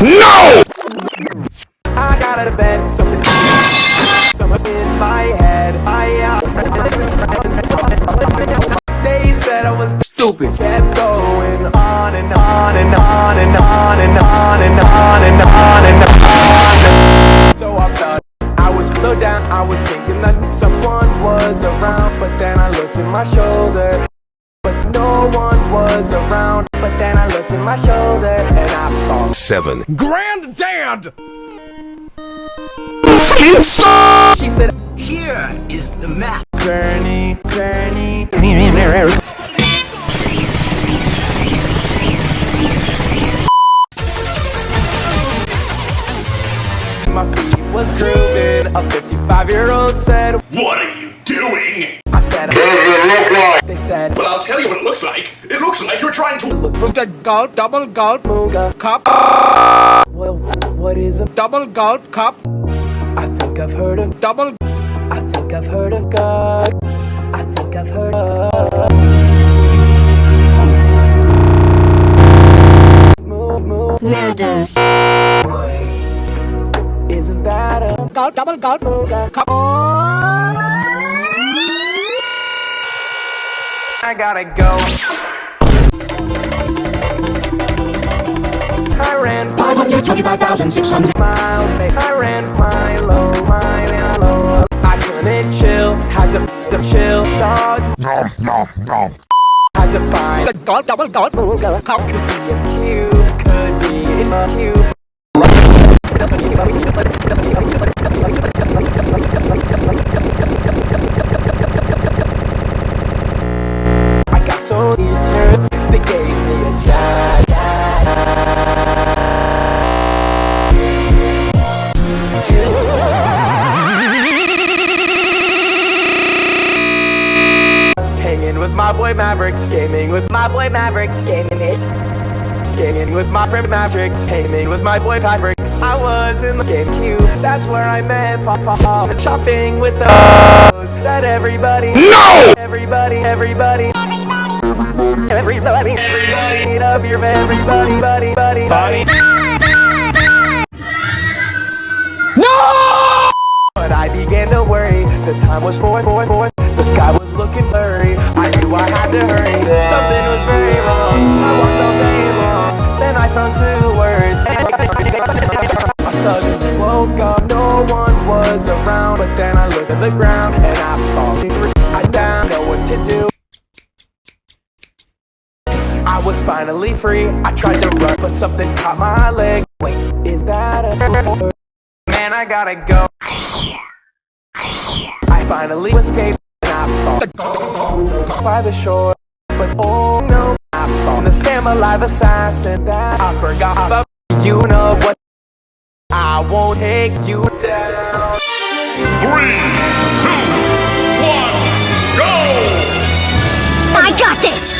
No! I got out of bed, something in my head. They said I was stupid. Kept going on and on and on and on and on and on and on and on. So I thought I was so down. I was thinking that someone was around, but then I looked at my shoulder, but no one was around. But then I looked at my shoulder and I saw 7. Granddad! She said, Here is the map. journey. My feet was grooving. A 55-year-old said, What are you doing? I said, What does it look like? they said, Well, I'll tell you what it looks like. It looks like you're trying to look for the gulp, double gulp, Muga. cup, Well, what is a double gulp, cup, I think I've heard of double. I think I've heard of God. I think I've heard of move. Murders. Boy, isn't that a Gulp, double gulp, Muga? cup. I gotta go. I ran 525,600 miles, babe. I ran Milo. I couldn't chill, had to chill, dog. Had to find The gulp, double gulp, Muga. cup. Could be a cube, could be a cube. I got so deterred, they gave me a job. Hanging with my boy Maverick, gaming with my boy Maverick, gaming with my friend Maverick, gaming with my boy Patrick. I was in the GameCube, that's where I met Papa. Shopping with the that everybody, No! everybody, eat up your everybody, buddy. No! But I began to worry, the time was 4, the sky was looking blurry. I knew I had to hurry, something was very wrong. I walked all day long, then I found 2 words. I suddenly woke up, no one was around. But then I looked at the ground and I saw I didn't know what to do. I was finally free, I tried to run, but something caught my leg. Wait, is that a man? I gotta go. I finally escaped and I saw by the shore. But oh no, I saw the Sam alive assassin that I forgot about. You know what? I won't take you down. 3, 2, 1, go! I got this!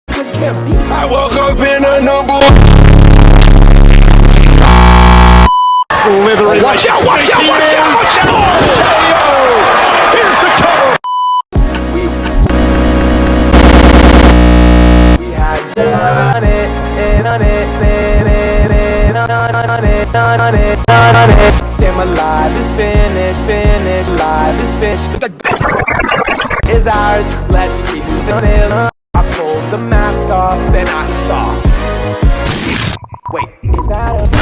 This can't be. I woke up in a number. Slithering. Watch out! Here's the cover. We had done it, Sam alive is finished, live is finished. Is ours, let's see who's done it. I pulled the mask off, then I saw. Wait, is that us?